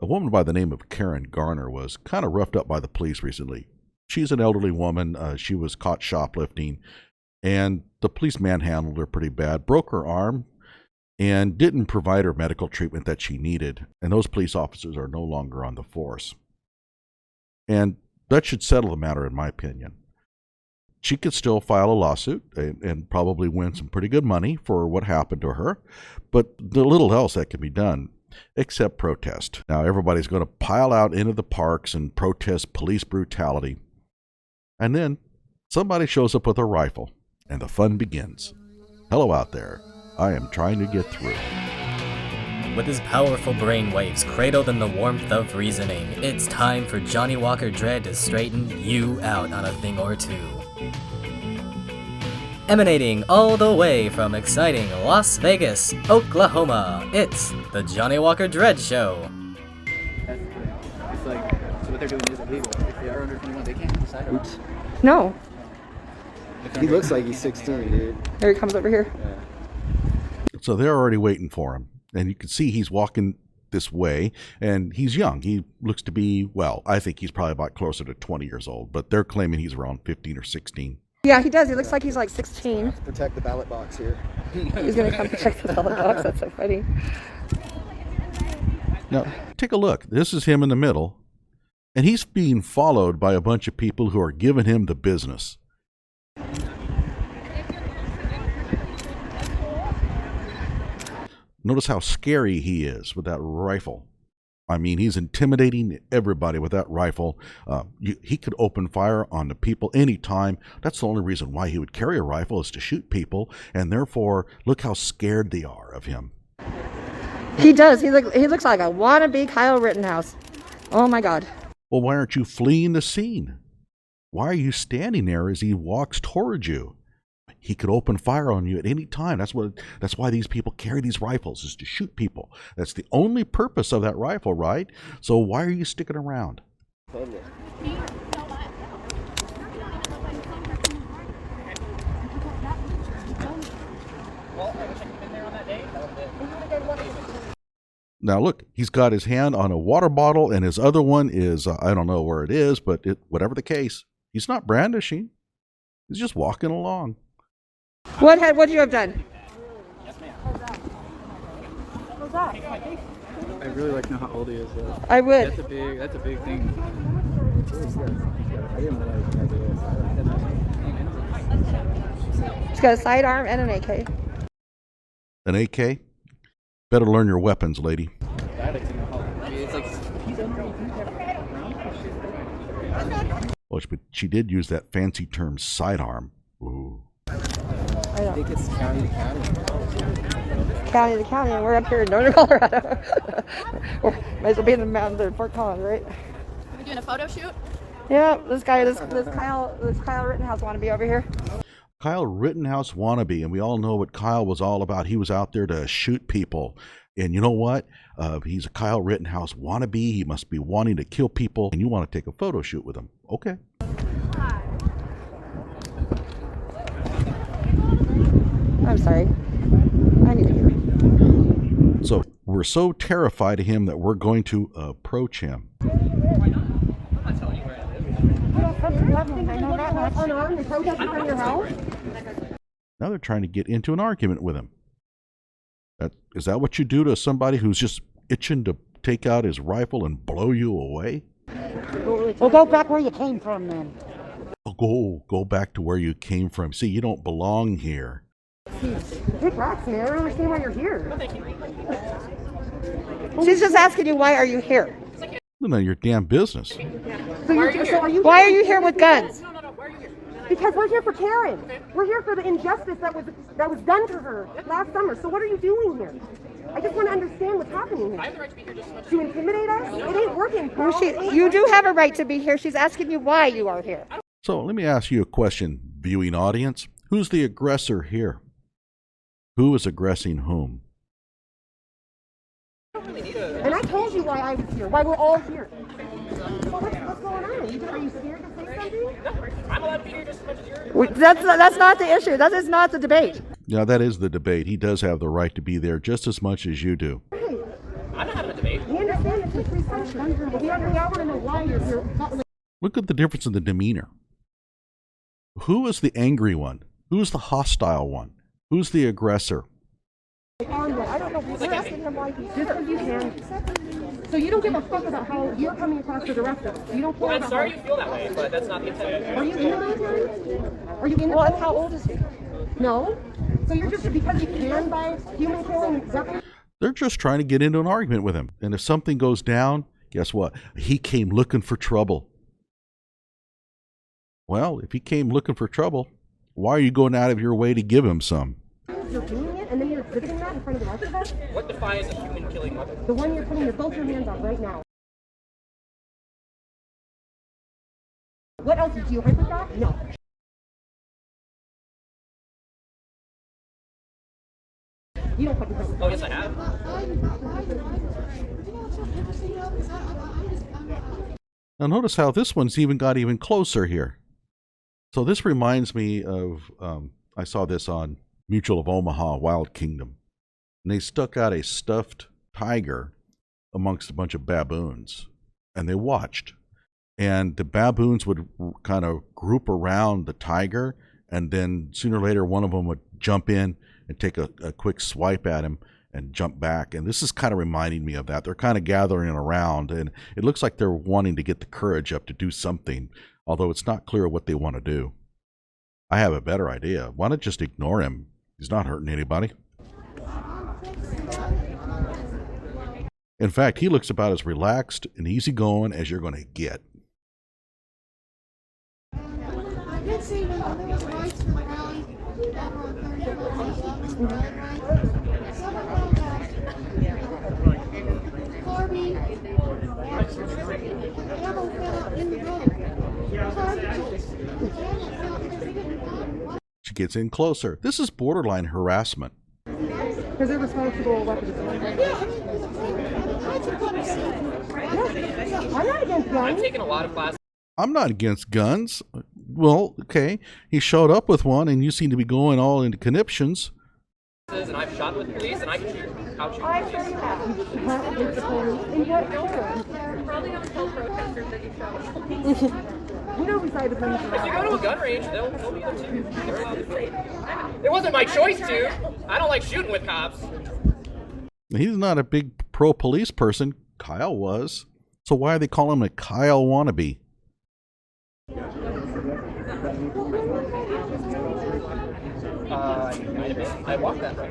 A woman by the name of Karen Garner was kind of roughed up by the police recently. She's an elderly woman. She was caught shoplifting, and the police manhandled her pretty bad, broke her arm, and didn't provide her medical treatment that she needed. And those police officers are no longer on the force. And that should settle the matter, in my opinion. She could still file a lawsuit and probably win some pretty good money for what happened to her, but there's little else that can be done except protest. Now everybody's going to pile out into the parks and protest police brutality. And then somebody shows up with a rifle, and the fun begins. Hello out there. I am trying to get through. With his powerful brainwaves cradled in the warmth of reasoning, it's time for Johnnie Walker Dread to straighten you out on a thing or two. Emanating all the way from exciting Las Vegas, Oklahoma, it's the Johnnie Walker Dread Show. It's like, so what they're doing is illegal. If they are under 21, they can't decide. Oops. No. He looks like he's 16, dude. Here he comes over here. Yeah. So they're already waiting for him. And you can see he's walking this way, and he's young. He looks to be, well, I think he's probably about closer to 20 years old, but they're claiming he's around 15 or 16. Yeah, he does. He looks like he's like 16. Protect the ballot box here. He's going to come protect the ballot box. That's so funny. Now, take a look. This is him in the middle, and he's being followed by a bunch of people who are giving him the business. Notice how scary he is with that rifle. I mean, he's intimidating everybody with that rifle. He could open fire on the people anytime. That's the only reason why he would carry a rifle, is to shoot people. And therefore, look how scared they are of him. He does. He looks like a wannabe Kyle Rittenhouse. Oh, my God. Well, why aren't you fleeing the scene? Why are you standing there as he walks towards you? He could open fire on you at any time. That's why these people carry these rifles, is to shoot people. That's the only purpose of that rifle, right? So why are you sticking around? Now look, he's got his hand on a water bottle, and his other one is, I don't know where it is, but whatever the case, he's not brandishing. He's just walking along. What would you have done? Yes, ma'am. What's that? I really like to know how old he is, though. I would. That's a big thing. I didn't realize He's got a sidearm and an AK. An AK? Better learn your weapons, lady. I'd like to know how. It's like he's under 18. Well, but she did use that fancy term, sidearm. Ooh. I think it's county to county. County to county, and we're up here in Northern Colorado. Or might as well be in the mountains of Fort Collins, right? Are we doing a photo shoot? Yeah, this Kyle Rittenhouse wannabe over here. Kyle Rittenhouse wannabe, and we all know what Kyle was all about. He was out there to shoot people. And you know what? He's a Kyle Rittenhouse wannabe. He must be wanting to kill people, and you want to take a photo shoot with him. Okay. I'm sorry. I need to hear. So we're so terrified of him that we're going to approach him. I'm not telling you where I live. Now they're trying to get into an argument with him. Is that what you do to somebody who's just itching to take out his rifle and blow you away? Well, go back where you came from then. Oh, go back to where you came from. See, you don't belong here. Big rocks, man. I don't understand why you're here. She's just asking you, why are you here? None of your damn business. So Why are you here with guns? Because we're here for Karen. We're here for the injustice that was done to her last summer. So what are you doing here? I just want to understand what's happening here. To intimidate us? It ain't working. Well, you do have a right to be here. She's asking you why you are here. So let me ask you a question, viewing audience. Who's the aggressor here? Who is aggressing whom? And I told you why I was here, why we're all here. So what's going on? Are you scared to say something? I'm allowed to be here just as much as you're. That's not the issue. That is not the debate. Yeah, that is the debate. He does have the right to be there just as much as you do. Hey, I'm not having a debate. we understand that to know why you're Look at the difference in the demeanor. Who is the angry one? Who's the hostile one? Who's the aggressor? I don't know. We're asking him why he's just you can. So you don't give a fuck about how you're coming across to the rest of us. You don't care. I'm sorry you feel that way, but that's not the intent. Are you in the military? Are you in the military? How old is he? No. So you're just because you can buy human killing weapons? They're just trying to get into an argument with him. And if something goes down, guess what? He came looking for trouble. Well, if he came looking for trouble, why are you going out of your way to give him some? You're doing it, and then you're exhibiting that in front of the rest of us? What defines a human killing weapon? The one you're putting both your hands on right now. What else? Do you hyper that? No. You don't fucking hyper. Oh, yes, I have. Now notice how this one's got even closer here. So this reminds me of, I saw this on Mutual of Omaha, Wild Kingdom. And they stuck out a stuffed tiger amongst a bunch of baboons. And they watched. And the baboons would kind of group around the tiger. And then sooner or later, one of them would jump in and take a quick swipe at him and jump back. And this is kind of reminding me of that. They're kind of gathering around. And it looks like they're wanting to get the courage up to do something. Although it's not clear what they want to do. I have a better idea. Why not just ignore him? He's not hurting anybody. In fact, he looks about as relaxed and easygoing as you're going to get. I did see when there was lights from the rally that were some of them Corby ammo fell out in the road. Cartridges. She gets in closer. This is borderline harassment. Because they're responsible weapons. I'm not against guns. I've taken a lot of classes. I'm not against guns. Well, okay. He showed up with one, and you seem to be going all into conniptions. And I've shot with police, and I can shoot. I'll shoot I police. sure you have. You shot with the police. In what form? Probably don't tell protesters that you shot. You know we sided with them. If you go to a gun range, they'll be there too. They're allowed to shoot. It wasn't my choice to. I don't like shooting with cops. He's not a big pro-police person. Kyle was. So why are they calling him a Kyle wannabe? I walked that way.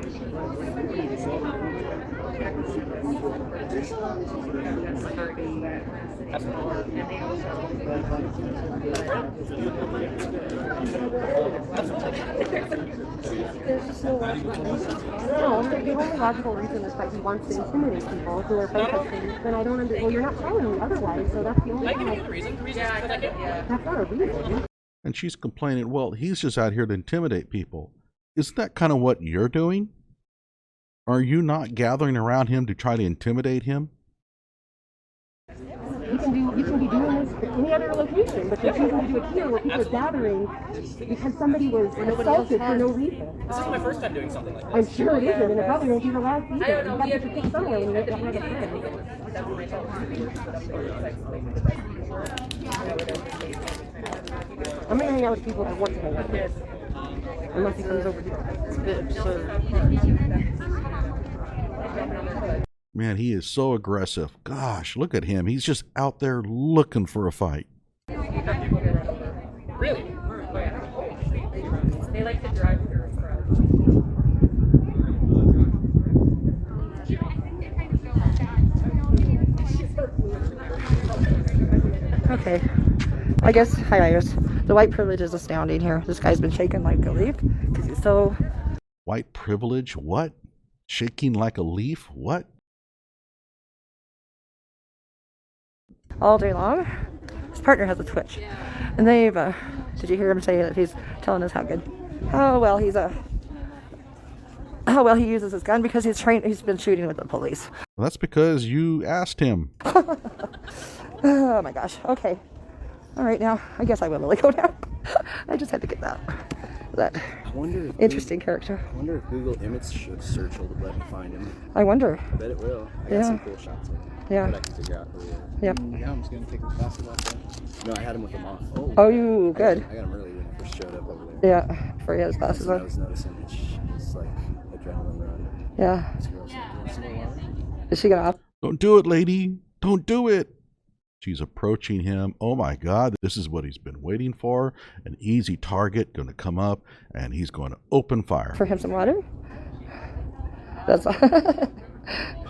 There's just no logical reason. No, the only logical reason is that he wants to intimidate people who are protesting. Then I don't understand. Well, you're not telling me otherwise, so that's the only I can thing. give you the reason. The reason is because I can. That's not a reason. And she's complaining, well, he's just out here to intimidate people. Isn't that kind of what you're doing? Are you not gathering around him to try to intimidate him? You can be doing this at any other location, but you're choosing to do it here where people are gathering because somebody was assaulted for no reason. This is my first time doing something like this. I'm sure it isn't, and it probably won't be the last either. You got to get your foot somewhere when you make that kind of I'm gonna hang out with people that want to hang out with. Unless he comes over here. Man, he is so aggressive. Gosh, look at him. He's just out there looking for a fight. Really? They like to drive through Okay. I guess, hi guys. The white privilege is astounding here. This guy's been shaken like a leaf because he's so... White privilege? What? Shaking like a leaf? What? all day long. His partner has a twitch. And they've, did you hear him say that he's telling us how good, how well he uses his gun because he's been shooting with the police. Well, that's because you asked him. Oh my gosh. Okay. All right, now I guess I will really go now. I just had to get that interesting character. I wonder if Google image search will let me find him. I wonder. I bet it will. I got some cool shots of him. Yeah. But I can figure out who he is. Yep. Yeah, I'm just gonna take his glasses off. No, I had him with them off. Oh, you good. I got him early when I first showed up over there. Yeah, before he has glasses I on. was noticing it's like adrenaline run. Yeah. This girl's like, Is she gonna up? Don't do it, lady. Don't do it. She's approaching him. Oh my God, this is what he's been waiting for. An easy target going to come up, and he's going to open fire. For him some water? That's all.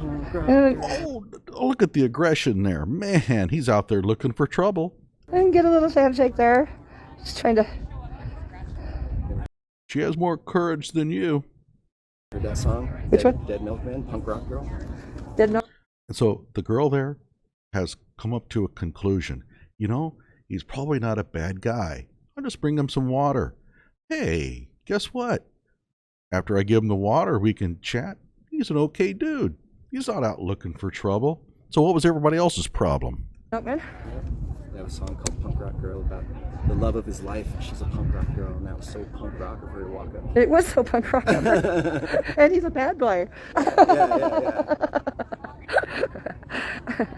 Oh, look at the aggression there. Man, he's out there looking for trouble. And get a little handshake there. Just trying to. She has more courage than you. heard that song? Which one? Dead Milkman, Punk Rock Girl. Didn't know. And so the girl there has come up to a conclusion. You know, he's probably not a bad guy. I'll just bring him some water. Hey, guess what? After I give him the water, we can chat. He's an okay dude. He's not out looking for trouble. So what was everybody else's problem? Milkman? They have a song called Punk Rock Girl about the love of his life. She's a punk rock girl, and that was so punk rock of her to walk up. It was so punk rock. And he's a bad boy. Yeah.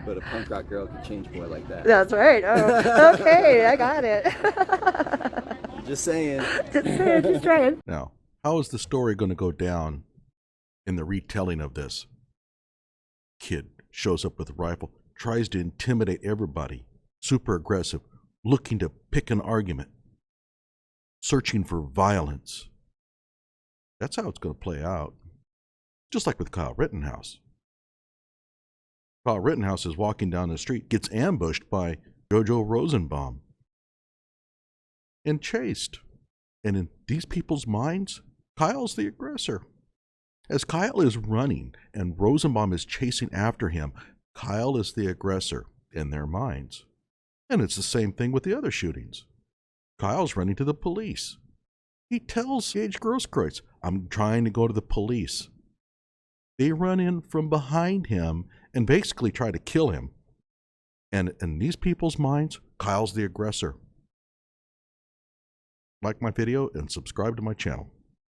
But a punk rock girl can change a boy like that. That's right. Oh, okay, I got it. Just saying. Just trying. Now, how is the story going to go down in the retelling of this? Kid shows up with a rifle, tries to intimidate everybody, super aggressive, looking to pick an argument, searching for violence. That's how it's going to play out. Just like with Kyle Rittenhouse. Kyle Rittenhouse is walking down the street, gets ambushed by Jojo Rosenbaum and chased. And in these people's minds, Kyle's the aggressor. As Kyle is running and Rosenbaum is chasing after him, Kyle is the aggressor in their minds. And it's the same thing with the other shootings. Kyle's running to the police. He tells Gage Grosskreutz, I'm trying to go to the police. They run in from behind him and basically try to kill him. And in these people's minds, Kyle's the aggressor. Like my video and subscribe to my channel.